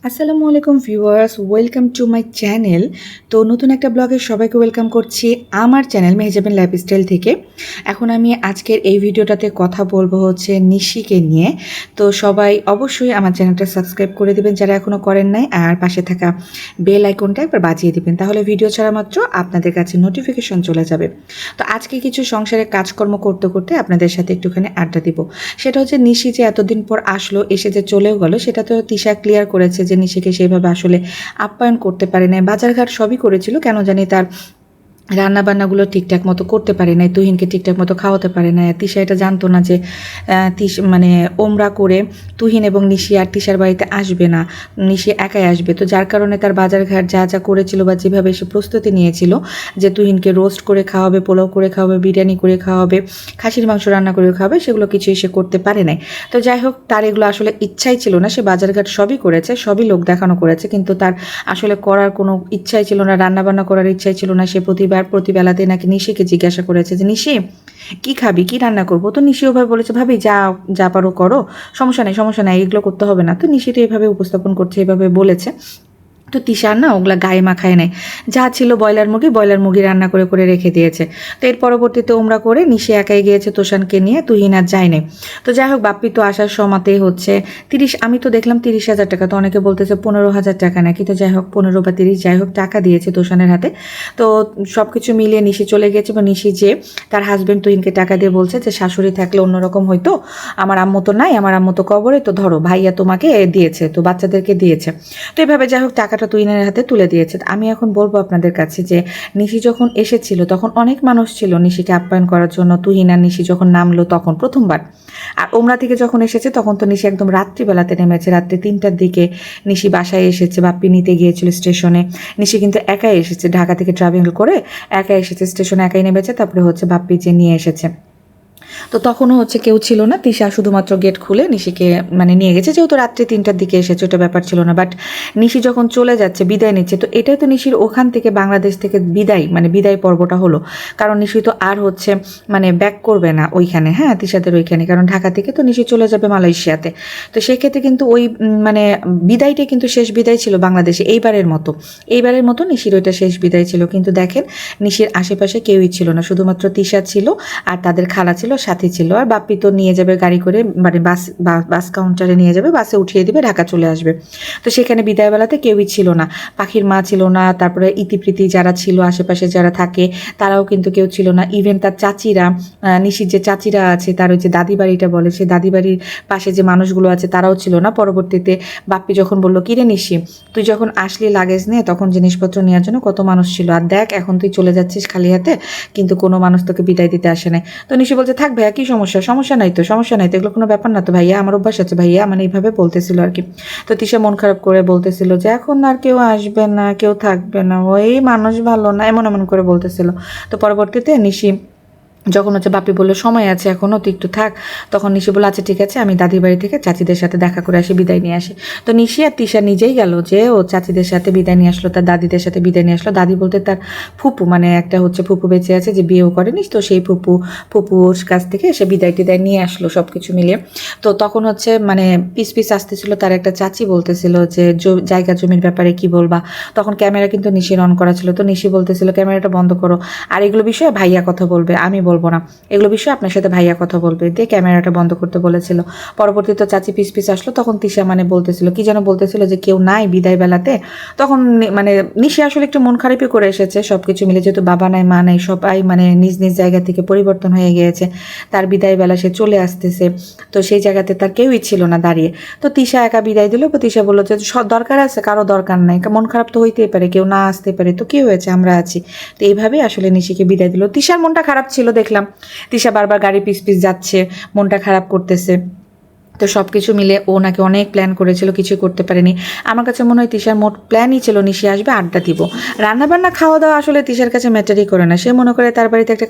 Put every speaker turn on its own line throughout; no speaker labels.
আসসালামু আলাইকুম viewers, welcome to my channel. তো নতুন একটা ব্লগে সবাইকে ওয়েলকাম করছি আমার চ্যানেল মেহজাবিন লাইফস্টাইল থেকে। এখন আমি আজকের এই ভিডিওটাতে কথা বলবো হচ্ছে নিশিকে নিয়ে। তো সবাই অবশ্যই আমার চ্যানেলটা সাবস্ক্রাইব করে দেবেন যারা এখনও করেন নাই, আর পাশে থাকা বেল আইকনটা একবার বাজিয়ে দেবেন, তাহলে ভিডিও ছাড়া মাত্র আপনাদের কাছে নোটিফিকেশন চলে যাবে। তো আজকে কিছু সংসারে কাজকর্ম করতে করতে আপনাদের সাথে একটুখানি আড্ডা দিব। সেটা হচ্ছে নিশি যে এতদিন পর আসলো, এসে যে চলেও গেল, সেটা তো তিশা ক্লিয়ার করেছে যে নিশিকে সেইভাবে আসলে আপ্যায়ন করতে পারে না। বাজারঘাট সবই করেছিল, কেন জানি তার রান্নাবান্নাগুলো ঠিকঠাক মতো করতে পারে নাই, তুহিনকে ঠিকঠাক মতো খাওয়াতে পারে না। তিশা এটা জানতো না যে মানে ওমরা করে তুহিন এবং নিশি আর তিশার বাড়িতে আসবে না, নিশি একাই আসবে। তো যার কারণে তার বাজারঘাট যা যা করেছিল বা যেভাবে সে প্রস্তুতি নিয়েছিল যে তুহিনকে রোস্ট করে খাওয়াবে, পোলাও করে খাওয়াবে, বিরিয়ানি করে খাওয়াবে, খাসির মাংস রান্না করে খাওয়াবে, সেগুলো কিছুই সে করতে পারে নাই। তো যাই হোক, তার এগুলো আসলে ইচ্ছাই ছিল না। সে বাজারঘাট সবই করেছে, সবই লোক দেখানো করেছে, কিন্তু তার আসলে করার কোনো ইচ্ছাই ছিল না, রান্নাবান্না করার ইচ্ছাই ছিল না। সে প্রতিবেলাতে নাকি নিশিকে জিজ্ঞাসা করেছে যে নিশি কি খাবি, কি রান্না করবো। তো নিশি ওভাবে বলেছে, ভাবি যা যা পারো করো, সমস্যা নেই, এগুলো করতে হবে না। তো নিশি তো এভাবে উপস্থাপন করছে, এভাবে বলেছে। তো তিশার না ওগুলা গায়ে মাখায় নেয়, যা ছিল ব্রয়লার মুরগি রান্না করে করে রেখে দিয়েছে। তো এর পরবর্তীতে ওমরা করে নিশি একাই গিয়েছে তোষানকে নিয়ে, তুহিন আর যায় নাই। তো যাই হোক, বাপ্পি তো আসার সময়তে হচ্ছে 30, আমি তো দেখলাম 30,000 টাকা, তো অনেকে বলতেছে 15,000 টাকা নাকি। তো যাই হোক 15 বা 30 যাই হোক টাকা দিয়েছে তোষানের হাতে। তো সব কিছু মিলিয়ে নিশি চলে গেছে, বা নিশি যে তার হাজবেন্ড তুহিনকে টাকা দিয়ে বলছে যে শাশুড়ি থাকলে অন্যরকম হইতো, আমার আম্মু তো নাই, আমার আম্মু তো কবরে, তো ধরো ভাইয়া তোমাকে দিয়েছে, তো বাচ্চাদেরকে দিয়েছে। তো এভাবে যাই হোক টাকাটা তুহিনের হাতে তুলে দিয়েছে। আমি এখন বলবো আপনাদের কাছে যে নিশি যখন এসেছিল তখন অনেক মানুষ ছিল নিশিকে আপ্যায়ন করার জন্য। তুহিন আর নিশি যখন নামলো তখন প্রথমবার, আর ওমরা থেকে যখন এসেছে তখন তো নিশি একদম রাত্রিবেলাতে নেমেছে, রাত্রি 3টার দিকে নিশি বাসায় এসেছে। বাপ্পি নিতে গিয়েছিল স্টেশনে। নিশি কিন্তু একাই এসেছে, ঢাকা থেকে ট্রাভেল করে একাই এসেছে, স্টেশনে একাই নেমেছে, তারপরে হচ্ছে বাপ্পি যে নিয়ে এসেছে। তো তখনও হচ্ছে কেউ ছিল না, তিশা শুধুমাত্র গেট খুলে নিশিকে মানে নিয়ে গেছে, যেহেতু রাত্রি 3টার দিকে এসেছে, ওটা ব্যাপার ছিল না। বাট নিশি যখন চলে যাচ্ছে, বিদায় নিচ্ছে, তো এটাই তো নিশির ওখান থেকে বাংলাদেশ থেকে বিদায় পর্বটা হলো। কারণ নিশি তো আর হচ্ছে মানে ব্যাক করবে না ওইখানে, হ্যাঁ তিশাদের ওইখানে, কারণ ঢাকা থেকে তো নিশি চলে যাবে মালয়েশিয়াতে। তো সেক্ষেত্রে কিন্তু ওই মানে বিদায়টাই কিন্তু শেষ বিদায় ছিল বাংলাদেশে এইবারের মতো নিশির ওইটা শেষ বিদায় ছিল। কিন্তু দেখেন নিশির আশেপাশে কেউই ছিল না, শুধুমাত্র তিশা ছিল আর তাদের খালা ছিল, সাথী ছিল। আর বাপ্পি তো নিয়ে যাবে গাড়ি করে, মানে বাস কাউন্টারে নিয়ে যাবে, বাসে উঠিয়ে দিবে, ঢাকা চলে আসবে। তো সেখানে বিদায়বেলাতে কেউই ছিল না, পাখির মা ছিল না, তারপরে ইতিপ্রীতি যারা ছিল আশেপাশে যারা থাকে তারাও কিন্তু কেউ ছিল না। ইভেন তার চাচিরা, নিশির যে চাচিরা আছে, তার ওই যে দাদি বাড়িটা বলে, সেই দাদি বাড়ির পাশে যে মানুষগুলো আছে তারাও ছিল না। পরবর্তীতে বাপ্পি যখন বললো কিরে নিশি, তুই যখন আসলি লাগেজ নিয়ে, তখন জিনিসপত্র নেওয়ার জন্য কত মানুষ ছিল, আর দেখ এখন তুই চলে যাচ্ছিস খালি হাতে, কিন্তু কোনো মানুষ তোকে বিদায় দিতে আসে নাই। তো নিশি বলছে থাক ভাইয়া, কি সমস্যা নাই তো, এগুলো কোনো ব্যাপার না তো ভাইয়া, আমার অভ্যাস আছে ভাইয়া, মানে এইভাবে বলতেছিল আর কি। তো তিশা মন খারাপ করে বলতেছিল যে এখন আর কেউ আসবে না, কেউ থাকবে না, ওই মানুষ ভালো না, এমন এমন করে বলতেছিল। তো পরবর্তীতে নিশি যখন হচ্ছে বাপি বললো সময় আছে এখনও, তুই একটু থাক, তখন নিশি বললো আচ্ছা ঠিক আছে, আমি দাদির বাড়ি থেকে চাচিদের সাথে দেখা করে আসি, বিদায় নিয়ে আসি। তো নিশি আর তিশা নিজেই গেল, যে ও চাচিদের সাথে বিদায় নিয়ে আসলো, তার দাদিদের সাথে বিদায় নিয়ে আসলো। দাদি বলতে তার ফুপু, মানে একটা হচ্ছে ফুপু বেঁচে আছে যে বিয়েও করেনি, তো সেই ফুপুর কাছ থেকে সে বিদায় টিদায় নিয়ে আসলো সব কিছু মিলিয়ে। তো তখন হচ্ছে মানে পিস আসতেছিল, তার একটা চাচি বলতেছিল যে জায়গা জমির ব্যাপারে কি বলবা। তখন ক্যামেরা কিন্তু নিশির অন করা ছিল, তো নিশি বলতেছিল ক্যামেরাটা বন্ধ করো, আর এগুলো বিষয়ে ভাইয়া কথা বলবে, আমি বলবো না, এগুলো বিষয়ে আপনার সাথে ভাইয়া কথা বলবে, দিয়ে ক্যামেরাটা বন্ধ করতে বলেছিল। পরবর্তীতে চাচি পিস আসলো, তখন তিশা মানে বলতেছিল কি যেন বলতেছিল যে কেউ নাই বিদায় বেলাতে। তখন মানে নিশি আসলে একটু মন খারাপই করে এসেছে সব কিছু মিলে, যেহেতু বাবা নাই মা নাই, সবাই মানে নিজ নিজ জায়গা থেকে পরিবর্তন হয়ে গিয়েছে, তার বিদায় বেলা সে চলে আসতেছে, তো সেই জায়গাতে তার কেউই ছিল না দাঁড়িয়ে। তো তিশা একা বিদায় দিল। তিশা বললো যে দরকার আছে, কারো দরকার নাই, মন খারাপ তো হইতেই পারে, কেউ না আসতে পারে, তো কি হয়েছে, আমরা আছি। তো এইভাবেই আসলে নিশিকে বিদায় দিল। তিশার মনটা খারাপ ছিল, দেখলাম তিশা বারবার গাড়ি পিস যাচ্ছে, মনটা খারাপ করতেছে। তো সব কিছু মিলে ও নাকি অনেক প্ল্যান করেছিল, কিছু করতে পারেনি। আমার কাছে মনে হয় তিশার মোট প্ল্যানই ছিল নিশি আসবে, আড্ডা দিব। রান্নাবান্না খাওয়া দাওয়া আসলে তিশার কাছে ম্যাটারই করে না, সে মনে করে তার বাড়িতে একটা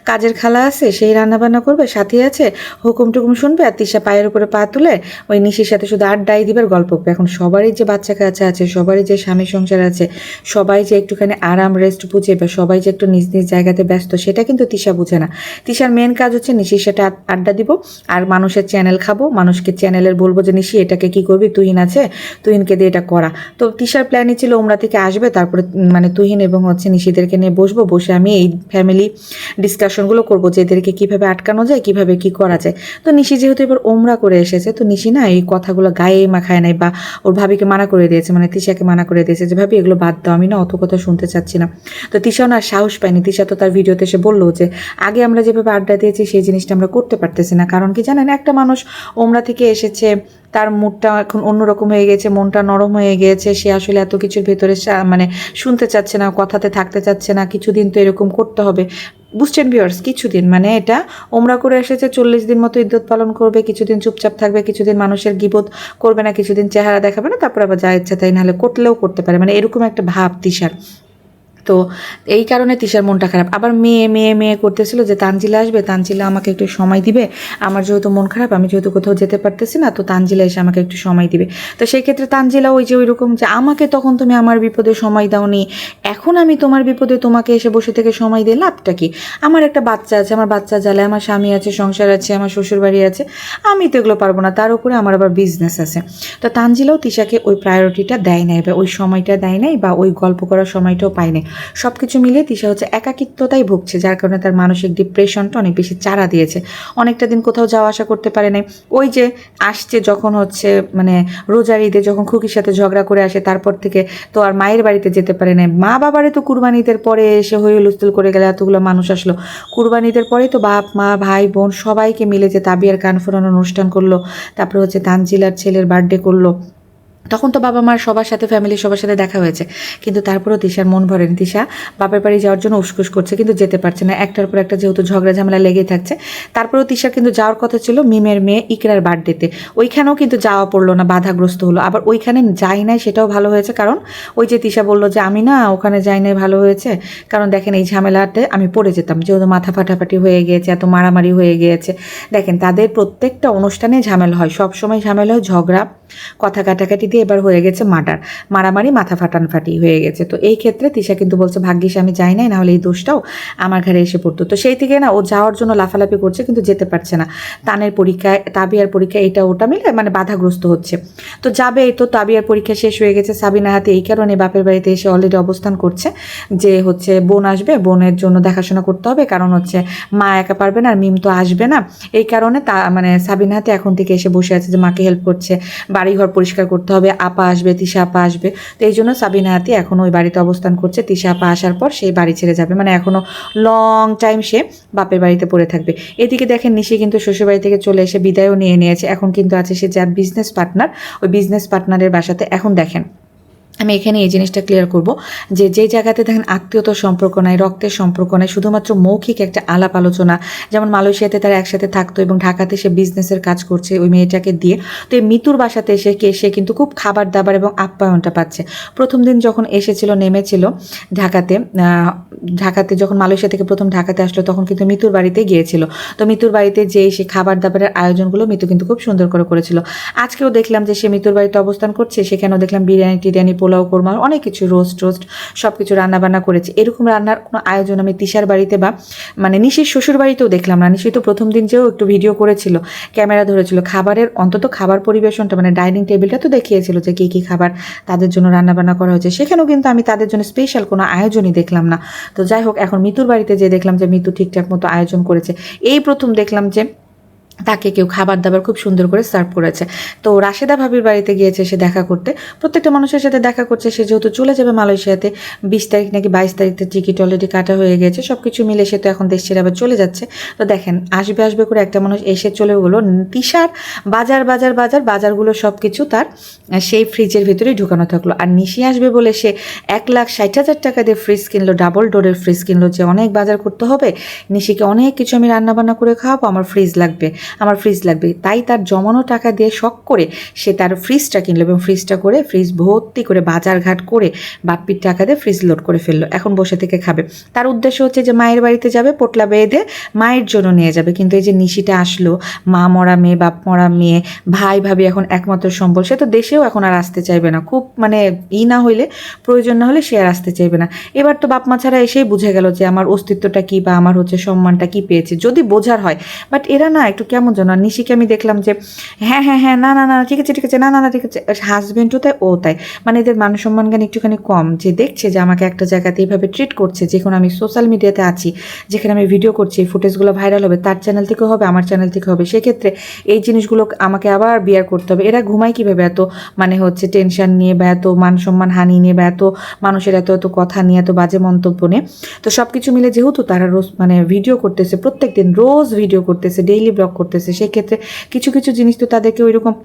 কাজের খালা আছে, সেই রান্নাবান্না করবে, সাথী আছে, হুকুম টুকুম শুনবে, আর তিশা পায়ের উপরে পা তুলে ওই নিশির সাথে শুধু আড্ডাই দিবার গল্প করবে। এখন সবারই যে বাচ্চা কাচ্চা আছে, সবারই যে স্বামী সংসার আছে, সবাই যে একটুখানি আরাম রেস্ট বুঝে, বা সবাই যে একটু নিজ নিজ জায়গাতে ব্যস্ত, সেটা কিন্তু তিশা বুঝে না। তিশার মেন কাজ হচ্ছে নিশির সাথে আড্ডা দিব, আর মানুষের চ্যানেল খাবো, মানুষকে চ্যানেলের বলবো যে নিশি এটাকে কি করবি, তুহিন আছে, তুহিনকে দিয়ে এটা করা। তো তিশার প্ল্যানই ছিল উমরা থেকে আসবে, তারপরে মানে তুহিন এবং হচ্ছে নিশিদেরকে নিয়ে বসবো, বসে আমি এই ফ্যামিলি ডিসকাশনগুলো করবো যে এদেরকে কীভাবে আটকানো যায়, কীভাবে কী করা যায়। তো নিশি যেহেতু এবার ওমরা করে এসেছে, তো নিশি না এই কথাগুলো গায়ে মাখায় নাই বা ওর ভাবিকে মানা করে দিয়েছে, মানে তিশাকে মানা করে দিয়েছে যে ভাবি এগুলো বাদ দাও, আমি না অত কথা শুনতে চাচ্ছি না। তো তিশাও না সাহস পায়নি। তিশা তো তার ভিডিওতে এসে বললো যে আগে আমরা যেভাবে আড্ডা দিয়েছি সেই জিনিসটা আমরা করতে পারতেছি না। কারণ কি জানেন, একটা মানুষ ওমরা থেকে এসেছে, তার মুডটা এখন অন্যরকম হয়ে গেছে, মনটা নরম হয়ে গিয়েছে, সে আসলে এত কিছুর ভেতরে মানে শুনতে চাচ্ছে না, কথাতে থাকতে চাচ্ছে না, কিছুদিন তো এরকম করতে হবে, বুঝছেন ভিউয়ার্স, কিছুদিন মানে এটা ওমরা করে এসেছে, 40 দিন মতো ইদ্যত পালন করবে, কিছুদিন চুপচাপ থাকবে, কিছুদিন মানুষের গিবত করবে না, কিছুদিন চেহারা দেখাবে না, তারপর আবার যা ইচ্ছা তাই, নাহলে করলেও করতে পারে, মানে এরকম একটা ভাব তিশার। তো এই কারণে তিশার মনটা খারাপ। আবার মেয়ে মেয়ে মেয়ে করতেছিল যে তানজিলা আসবে, তানজিলা আমাকে একটু সময় দিবে, আমার যেহেতু মন খারাপ, আমি যেহেতু কোথাও যেতে পারতেছি না, তো তানজিলা এসে আমাকে একটু সময় দিবে। তো সেই ক্ষেত্রে তানজিলা ওই যে ওইরকম যে আমাকে তখন তুমি আমার বিপদে সময় দাওনি, এখন আমি তোমার বিপদে তোমাকে এসে বসে থেকে সময় দিয়ে লাভটা কি? আমার একটা বাচ্চা আছে, আমার বাচ্চা জ্বালে, আমার স্বামী আছে, সংসার আছে, আমার শ্বশুরবাড়ি আছে, আমি তো এগুলো পারবো না, তার উপরে আমার আবার বিজনেস আছে। তো তানজিলাও তিশাকে ওই প্রায়োরিটিটা দেয় নাই, বা ওই সময়টা দেয় নাই, বা ওই গল্প করার সময়টাও পায় নাই। সব কিছু মিলিয়ে তিশা হচ্ছে একাকিত্বতাই ভুগছে, যার কারণে তার মানসিক ডিপ্রেশনটা অনেক বেশি চাড়া দিয়েছে। অনেকটা দিন কোথাও যাওয়া আসা করতে পারে নাই। ওই যে আসছে যখন হচ্ছে মানে রোজার ঈদে যখন খুকির সাথে ঝগড়া করে আসে, তারপর থেকে তো আর মায়ের বাড়িতে যেতে পারে নাই। মা বাবারে তো কুরবানি ঈদের পরে এসে হয়ে হুলস্থুল করে গেলে, এতগুলো মানুষ আসলো, কুরবানি ঈদের পরেই তো বাপ মা ভাই বোন সবাইকে মিলে যে তাবিয়ার কান ফোরানোর অনুষ্ঠান করলো, তারপরে হচ্ছে তানজিলার ছেলের বার্থডে করলো, তখন তো বাবা মার সবার সাথে ফ্যামিলি সবার সাথে দেখা হয়েছে, কিন্তু তারপরেও তিশার মন ভরেনি। তিশা বাপের বাড়ি যাওয়ার জন্য উসকুস করছে, কিন্তু যেতে পারছে না, একটার পর একটা যেহেতু ঝগড়া ঝামেলা লেগেই থাকছে। তারপরেও তিশার কিন্তু যাওয়ার কথা ছিল মিমের মেয়ে ইকরার বার্থডেতে, ওইখানেও কিন্তু যাওয়া পড়লো না, বাধাগ্রস্ত হলো। আবার ওইখানে যাই নাই সেটাও ভালো হয়েছে, কারণ ওই যে তিশা বললো যে আমি না ওখানে যাই নাই, ভালো হয়েছে, কারণ দেখেন এই ঝামেলাতে আমি পড়ে যেতাম, যেহেতু মাথা ফাটাফাটি হয়ে গিয়েছে, এত মারামারি হয়ে গিয়েছে। দেখেন তাদের প্রত্যেকটা অনুষ্ঠানে ঝামেলা হয়, সবসময় ঝামেলা হয়, ঝগড়া কথা কাটাকাটি দিয়ে এবার হয়ে গেছে মারামারি, মাথা ফাটানফাটি হয়ে গেছে। তো এই ক্ষেত্রে তিশা কিন্তু বলছে ভাগ্যিস আমি যাই নাই, নাহলে এই দোষটাও আমার ঘরে এসে পড়তো। তো সেই থেকে না ও যাওয়ার জন্য লাফালাফি করছে, কিন্তু যেতে পারছে না। তানের পরীক্ষায়, তাবিয়ার পরীক্ষা, এটা ওটা মিলে মানে বাধাগ্রস্ত হচ্ছে। তো যাবে, এই তো তাবিয়ার পরীক্ষা শেষ হয়ে গেছে, সাবিনা হাতে এই কারণে বাপের বাড়িতে এসে অলরেডি অবস্থান করছে যে হচ্ছে বোন আসবে, বোনের জন্য দেখাশোনা করতে হবে, কারণ হচ্ছে মা একা পারবে না, আর মিম তো আসবে না। এই কারণে তা মানে সাবিনা হাতে এখন থেকে এসে বসে আছে যে মাকে হেল্প করছে, বাড়িঘর পরিষ্কার করতে হবে, আপা আসবে, তিশা আপা আসবে। তো এই জন্য সাবিনা হাতি এখন ওই বাড়িতে অবস্থান করছে। তিশা আপা আসার পর সেই বাড়ি ছেড়ে যাবে, মানে এখনো লং টাইম সে বাপের বাড়িতে পড়ে থাকবে। এদিকে দেখেন নিশি কিন্তু শ্বশুরবাড়ি থেকে চলে এসে বিদায়ও নিয়ে নিয়েছে, এখন কিন্তু আছে সে যার বিজনেস পার্টনার, ওই বিজনেস পার্টনারের বাসাতে। এখন দেখেন আমি এখানে এই জিনিসটা ক্লিয়ার করব যে যে জায়গাতে দেখেন আত্মীয়তার সম্পর্ক নাই, রক্তের সম্পর্ক নাই, শুধুমাত্র মৌখিক একটা আলাপ আলোচনা, যেমন মালয়েশিয়াতে তারা একসাথে থাকতো এবং ঢাকাতে সে বিজনেসের কাজ করছে ওই মেয়েটাকে দিয়ে। তো এই মিতুর বাসাতে এসে সে কিন্তু খুব খাবার দাবার এবং আপ্যায়নটা পাচ্ছে। প্রথম দিন যখন এসেছিল, নেমেছিল ঢাকাতে যখন মালয়েশিয়া থেকে প্রথম ঢাকাতে আসলো, তখন কিন্তু মিতুর বাড়িতে গিয়েছিল। তো মিতুর বাড়িতে যেয়ে সে খাবার দাবারের আয়োজনগুলো মিতু কিন্তু খুব সুন্দর করে করেছিল। আজকেও দেখলাম যে সে মিতুর বাড়িতে অবস্থান করছে, সেখানেও দেখলাম বিরিয়ানি টিরিয়ানি, পোলাও কোরমা, অনেক কিছু, রোস্ট সব কিছু রান্নাবান্না করেছে। এরকম রান্নার কোনো আয়োজন আমি তিশার বাড়িতে বা মানে নিশির শ্বশুর বাড়িতেও দেখলাম না। নিশি তো প্রথম দিন যেও একটু ভিডিও করেছিল, ক্যামেরা ধরেছিল, খাবারের অন্তত খাবার পরিবেশনটা মানে ডাইনিং টেবিলটা তো দেখিয়েছিল যে কী কী খাবার তাদের জন্য রান্নাবান্না করা হয়েছে। সেখানেও কিন্তু আমি তাদের জন্য স্পেশাল কোনো আয়োজনই দেখলাম না। তো যাই হোক, এখন মিতুর বাড়িতে যে দেখলাম যে মিতু ঠিকঠাক মতো আয়োজন করেছে। এই প্রথম দেখলাম যে তাকে কেউ খাবার দাবার খুব সুন্দর করে সার্ভ করেছে। তো রাশেদা ভাবির বাড়িতে গিয়েছে সে দেখা করতে, প্রত্যেকটা মানুষের সাথে দেখা করছে। সে যেহেতু চলে যাবে মালয়েশিয়াতে, 20 তারিখ নাকি 22 তারিখে টিকিট অলরেডি কাটা হয়ে গেছে, সব কিছু মিলে সে তো এখন দেশ ছেড়ে আবার চলে যাচ্ছে। তো দেখেন আসবে করে একটা মানুষ এসে চলে গেলো। তিশার বাজারগুলো সব কিছু তার সেই ফ্রিজের ভিতরেই ঢুকানো থাকলো। আর নিশি আসবে বলে সে 1,60,000 টাকা দিয়ে ফ্রিজ কিনলো, ডাবল ডোরের ফ্রিজ কিনলো, যে অনেক বাজার করতে হবে, নিশিকে অনেক কিছু আমি রান্নাবান্না করে খাওয়াবো, আমার ফ্রিজ লাগবে। তাই তার জমানো টাকা দিয়ে শখ করে সে তার ফ্রিজটা কিনলো, এবং ফ্রিজ ভর্তি করে বাজারঘাট করে বাপ্পির টাকা দিয়ে ফ্রিজ লোড করে ফেললো। এখন বসে থেকে খাবে। তার উদ্দেশ্য হচ্ছে যে মায়ের বাড়িতে যাবে, পোটলা বেঁধে মায়ের জন্য নিয়ে যাবে। কিন্তু এই যে নিশিটা আসলো, মা মরা মেয়ে, বাপ মরা মেয়ে, ভাই ভাবি এখন একমাত্র সম্বল, সে তো দেশেও এখন আর আসতে চাইবে না। খুব মানে না হইলে, প্রয়োজন না হলে সে আর আসতে চাইবে না। এবার তো বাপ মা ছাড়া এসেই বুঝে গেল যে আমার অস্তিত্বটা কি বা আমার হচ্ছে সম্মানটা কি পেয়েছে, যদি বোঝার হয়। বাট এরা না একটু কেমন যেন। আর নিশিকে আমি দেখলাম যে হ্যাঁ হ্যাঁ হ্যাঁ, না না না ঠিক আছে ঠিক আছে, না না না ঠিক আছে, হাজবেন্ডও তাই ও তাই, মানে এদের মান সম্মান জ্ঞান একটুখানি কম, যে দেখছে যে আমাকে একটা জায়গাতে এইভাবে ট্রিট করছে, যখন আমি সোশ্যাল মিডিয়াতে আছি, যেখানে আমি ভিডিও করছি, এই ফুটেজগুলো ভাইরাল হবে, তার চ্যানেল থেকে হবে, আমার চ্যানেল থেকে হবে, সেক্ষেত্রে এই জিনিসগুলো আমাকে আবার বিয়ার করতে হবে। এরা ঘুমায় কীভাবে এত মানে হচ্ছে টেনশন নিয়ে, বা এত মান সম্মান হানি নিয়ে, বা এত মানুষের এত এত কথা নিয়ে, এত বাজে মন্তব্য নিয়ে। তো সব কিছু মিলে যেহেতু তারা রোজ মানে ভিডিও করতেছে, প্রত্যেক দিন রোজ ভিডিও করতেছে, ডেইলি ব্লগ করতেছে, সেই ক্ষেত্রে কিছু কিছু জিনিস তো তাদেরকে ওই রকম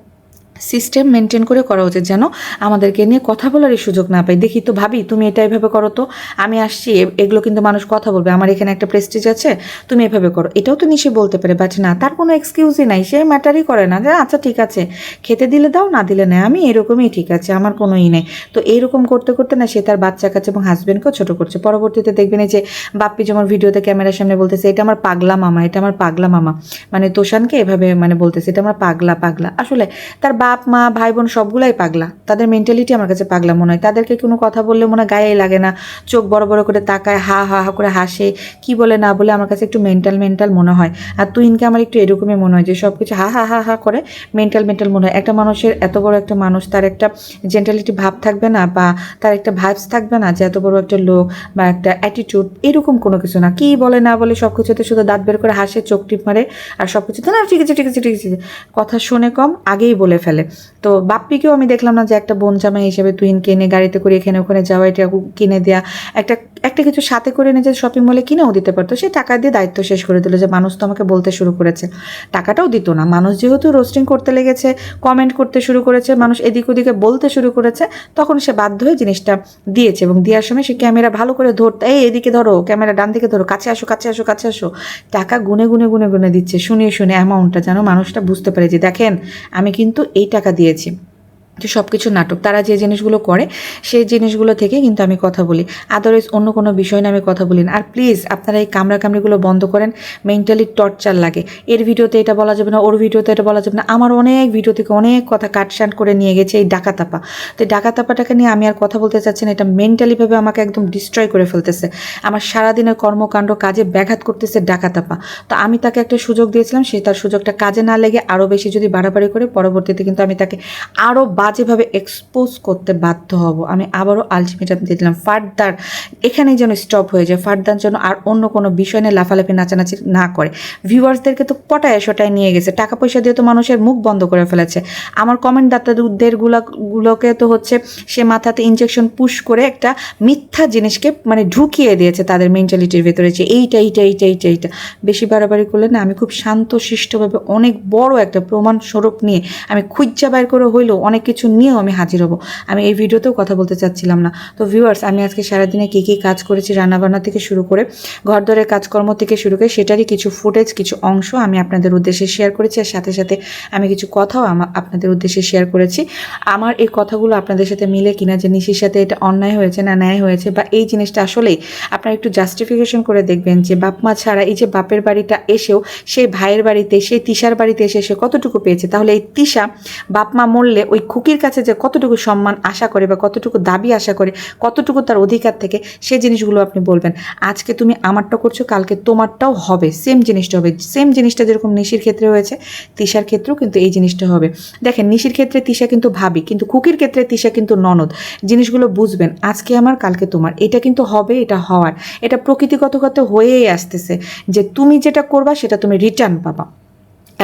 সিস্টেম মেনটেন করে করা উচিত, যেন আমাদেরকে নিয়ে কথা বলারই সুযোগ না পাই। দেখি তো ভাবি, তুমি এটা এভাবে করো, তো আমি আসছি, এগুলো কিন্তু মানুষ কথা বলবে, আমার এখানে একটা প্রেস্টিজ আছে, তুমি এভাবে করো, এটাও তো নিশি বলতে পারে। বাট না, তার কোনো এক্সকিউজই নাই, সে ম্যাটারই করে না যে আচ্ছা ঠিক আছে, খেতে দিলে দাও, না দিলে নেই, আমি এরকমই ঠিক আছে, আমার কোনো নেই। তো এইরকম করতে করতে না সে তার বাচ্চা কাছে এবং হাজব্যান্ডকেও ছোটো করছে। পরবর্তীতে দেখবেন যে বাপ্পি যেমন ভিডিওতে ক্যামেরার সামনে বলতেছে এটা আমার পাগলা মামা, এটা আমার পাগলা মামা, মানে তোষানকে এভাবে মানে বলতেছে এটা আমার পাগলা পাগলা। আসলে তার বাপ মা ভাই বোন সবগুলাই পাগলা, তাদের মেন্টালিটি আমার কাছে পাগলা মনে হয়। তাদেরকে কোনো কথা বললে মনে হয় গায়ে লাগে না, চোখ বড় বড় করে তাকায়, হা হা হা করে হাসে, কি বলে না বলে আমার কাছে একটু মেন্টাল মনে হয়। আর তুহিনকে আমার একটু এরকমই মনে হয় যে সব কিছু হা হা হা হা করে মেন্টাল মনে হয়। একটা মানুষের, এত বড় একটা মানুষ, তার একটা জেন্টালিটি ভাব থাকবে না, বা তার একটা ভাইবস থাকবে না, যে এত বড় একটা লোক বা একটা অ্যাটিটিউড, এরকম কোনো কিছু না। কি বলে না বলে সব কিছুতে শুধু দাঁত বের করে হাসে, চোখ টিপ মারে, আর সব কিছুতে না ঠিক আছে ঠিক আছে ঠিক আছে, কথা শুনে কম, আগেই বলে ফেলে। তো বাপ্পিকেও আমি দেখলাম না যে একটা বোন জামাই হিসেবে তুহিনকে এনে গাড়িতে করে এখানে ওখানে যাওয়া, এটা কিনে দেওয়া, একটা একটা কিছু সাথে করে এনে যে শপিং মলে কিনেও দিতে পারতো, সে টাকা দিয়ে দায়িত্ব শেষ করে দিল, যে মানুষ তো আমাকে বলতে শুরু করেছে। টাকাটাও দিত না, মানুষ যেহেতু রোস্টিং করতে লেগেছে, কমেন্ট করতে শুরু করেছে, মানুষ এদিক ওদিকে বলতে শুরু করেছে, তখন সে বাধ্য হয়ে জিনিসটা দিয়েছে। এবং দেওয়ার সময় সে ক্যামেরা ভালো করে ধরতে, এই এদিকে ধরো, ক্যামেরা ডান দিকে ধরো, কাছে আসো কাছে আসো কাছে আসো, টাকা গুনে গুনে গুনে গুনে দিচ্ছে, শুনে শুনে অ্যামাউন্টটা, যেন মানুষটা বুঝতে পারে যে দেখেন আমি কিন্তু এই টাকা দিয়েছি। তো সব কিছু নাটক, তারা যে জিনিসগুলো করে সেই জিনিসগুলো থেকে কিন্তু আমি কথা বলি, আদারওয়াইজ অন্য কোনো বিষয় নিয়ে আমি কথা বলি না। আর প্লিজ আপনারা এই কামড়াকামড়িগুলো বন্ধ করেন, মেন্টালি টর্চার লাগে। এর ভিডিওতে এটা বলা যাবে না, ওর ভিডিওতে এটা বলা যাবে না, আমার অনেক ভিডিও থেকে অনেক কথা কাটসাট করে নিয়ে গেছে এই ডাকাতাপা। তো ডাকাতাপাটাকে নিয়ে আমি আর কথা বলতে চাচ্ছি না, এটা মেন্টালিভাবে আমাকে একদম ডিস্ট্রয় করে ফেলতেছে, আমার সারাদিনের কর্মকাণ্ড কাজে ব্যাঘাত করতেছে ডাকাতাপা। তো আমি তাকে একটা সুযোগ দিয়েছিলাম, সে তার সুযোগটা কাজে না লেগে আরও বেশি যদি বাড়াবাড়ি করে, পরবর্তীতে কিন্তু আমি তাকে আরও বাজেভাবে এক্সপোজ করতে বাধ্য হব। আমি আবারও আলটিমেটাম দিয়ে দিলাম, ফার্দার এখানেই যেন স্টপ হয়ে যায়, ফার্দার যেন আর অন্য কোনো বিষয় নিয়ে লাফালাফি নাচানাচি না করে। ভিউয়ার্সদেরকে তো পটায় শটায় নিয়ে গেছে, টাকা পয়সা দিয়ে তো মানুষের মুখ বন্ধ করে ফেলেছে। আমার কমেন্ট দাতাদের গুলোকে তো হচ্ছে সে মাথাতে ইনজেকশন পুশ করে একটা মিথ্যা জিনিসকে মানে ঢুকিয়ে দিয়েছে তাদের মেন্টালিটির ভেতরে, যে এইটা। বেশি বাড়াবাড়ি করলে না, আমি খুব শান্ত শিষ্টভাবে অনেক বড় একটা প্রমাণ স্বরূপ নিয়ে আমি খুঁজা বাইর করে হইলেও অনেক কিছু নিয়েও আমি হাজির হব। আমি এই ভিডিওতেও কথা বলতে চাচ্ছিলাম না। তো ভিউয়ার্স, আমি আজকে সারাদিনে কী কী কাজ করেছি, রান্নাবান্না থেকে শুরু করে ঘরদরের কাজকর্ম থেকে শুরু করে, সেটারই কিছু ফুটেজ, কিছু অংশ আমি আপনাদের উদ্দেশ্যে শেয়ার করেছি। আর সাথে সাথে আমি কিছু কথাও আপনাদের উদ্দেশ্যে শেয়ার করেছি। আমার এই কথাগুলো আপনাদের সাথে মিলে কিনা, যে নিশির সাথে এটা অন্যায় হয়েছে না ন্যায় হয়েছে, বা এই জিনিসটা আসলেই আপনারা একটু জাস্টিফিকেশন করে দেখবেন, যে বাপ মা ছাড়া এই যে বাপের বাড়িটা এসেও সেই ভাইয়ের বাড়িতে, সেই তিশার বাড়িতে এসে সে কতটুকু পেয়েছে, তাহলে এই তিশা বাপ মা মরলে ওই খুকির কাছে যে কতটুকু সম্মান আশা করে, বা কতটুকু দাবি আশা করে, কতটুকু তার অধিকার থেকে, সেই জিনিসগুলো আপনি বলবেন। আজকে তুমি আমারটা করছো, কালকে তোমারটাও হবে, সেম জিনিসটা হবে। সেম জিনিসটা যেরকম নিশির ক্ষেত্রে হয়েছে, তিশার ক্ষেত্রেও কিন্তু এই জিনিসটা হবে। দেখেন, নিশির ক্ষেত্রে তিশা কিন্তু ভাবি, কিন্তু খুকির ক্ষেত্রে তিশা কিন্তু ননদ। জিনিসগুলো বুঝবেন, আজকে আমার কালকে তোমার, এটা কিন্তু হবে, এটা হওয়ার, এটা প্রকৃতিগত হয়েই আসতেছে, যে তুমি যেটা করবা সেটা তুমি রিটার্ন পাবা।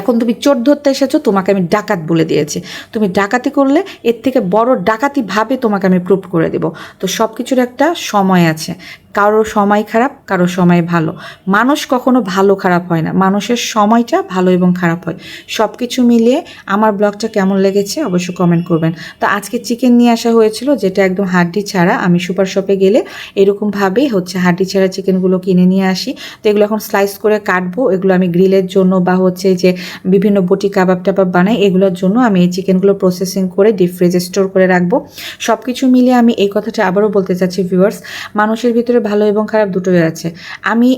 এখন তুমি চোর ধরতে এসেছো, তোমাকে আমি ডাকাত বলে দিয়েছি, তুমি ডাকাতি করলে এর থেকে বড় ডাকাতি ভাবে তোমাকে আমি প্রুভ করে দেব। তো সব কিছুর একটা সময় আছে, কারো সময় খারাপ, কারো সময় ভালো। মানুষ কখনো ভালো খারাপ হয় না, মানুষের সময়টা ভালো এবং খারাপ হয়। সব কিছু মিলিয়ে আমার ব্লগটা কেমন লেগেছে অবশ্যই কমেন্ট করবেন। তো আজকে চিকেন নিয়ে আসা হয়েছিল, যেটা একদম হাড্ডি ছাড়া। আমি সুপার শপে গেলে এরকমভাবেই হচ্ছে হাড্ডি ছাড়া চিকেনগুলো কিনে নিয়ে আসি। তো এগুলো এখন স্লাইস করে কাটবো, এগুলো আমি গ্রিলের জন্য, বা হচ্ছে যে বিভিন্ন বটি কাবাব টাবাব বানাই, এগুলোর জন্য আমি এই চিকেনগুলো প্রসেসিং করে ডিপ ফ্রিজে স্টোর করে রাখবো। সব কিছু মিলিয়ে আমি এই কথাটা আবারও বলতে চাচ্ছি ভিউয়ার্স, মানুষের ভিতরে ভালো এবং খারাপ দুটোই আছে। আমি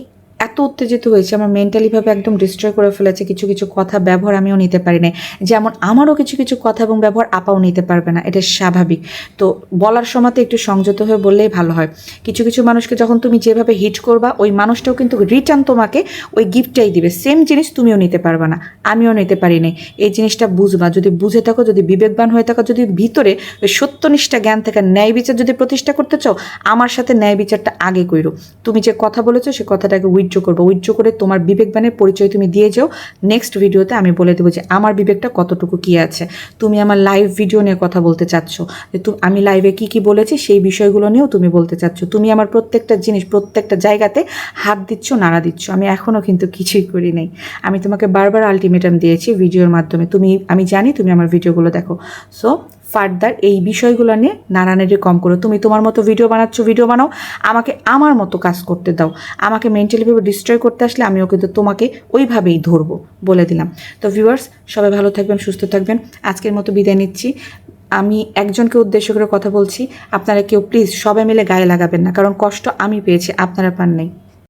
এত উত্তেজিত হয়েছে, আমার মেন্টালিভাবে একদম ডিস্ট্রয় করে ফেলেছে। কিছু কিছু কথা ব্যবহার আমিও নিতে পারি না, যেমন আমারও কিছু কিছু কথা এবং ব্যবহার আপাও নিতে পারবে না, এটা স্বাভাবিক। তো বলার সময় তো একটু সংযত হয়ে বললেই ভালো হয়। কিছু কিছু মানুষকে যখন তুমি যেভাবে হিট করবা, ওই মানুষটাও কিন্তু রিটার্ন তোমাকে ওই গিফটটাই দিবে। সেম জিনিস তুমিও নিতে পারবে না, আমিও নিতে পারি নাই। এই জিনিসটা বুঝবা, যদি বুঝে থাকো, যদি বিবেকবান হয়ে থাকো, যদি ভিতরে ওই সত্যনিষ্ঠা জ্ঞান থেকে ন্যায় বিচার যদি প্রতিষ্ঠা করতে চাও, আমার সাথে ন্যায় বিচারটা আগে কইরো। তুমি যে কথা বলেছো সে কথাটাকে উইথড্র করবো, উইথড্র করে তোমার বিবেকবানের পরিচয় তুমি দিয়ে যাও। নেক্সট ভিডিওতে আমি বলে দেবো যে আমার বিবেকটা কতটুকু কী আছে। তুমি আমার লাইভ ভিডিও নিয়ে কথা বলতে চাচ্ছ, যে আমি লাইভে কী কী বলেছি সেই বিষয়গুলো নিয়েও তুমি বলতে চাচ্ছ। তুমি আমার প্রত্যেকটা জিনিস, প্রত্যেকটা জায়গাতে হাত দিচ্ছ, নাড়া দিচ্ছ। আমি এখনও কিন্তু কিছুই করি নাই। আমি তোমাকে বারবার আলটিমেটাম দিয়েছি ভিডিওর মাধ্যমে, আমি জানি তুমি আমার ভিডিওগুলো দেখো। সো ফার্দার এই বিষয়গুলো নিয়ে নাড়ানাড়ি কম করো। তুমি তোমার মতো ভিডিও বানাচ্ছ, ভিডিও বানাও, আমাকে আমার মতো কাজ করতে দাও। আমাকে মেন্টালিভাবে ডিস্ট্রয় করতে আসলে আমিও কিন্তু তোমাকে ওইভাবেই ধরবো, বলে দিলাম। তো ভিউয়ার্স, সবাই ভালো থাকবেন, সুস্থ থাকবেন। আজকের মতো বিদায় নিচ্ছি। আমি একজনকে উদ্দেশ্য করে কথা বলছি, আপনারা কেউ প্লিজ সবাই মিলে গায়ে লাগাবেন না, কারণ কষ্ট আমি পেয়েছি, আপনারা পান নাই।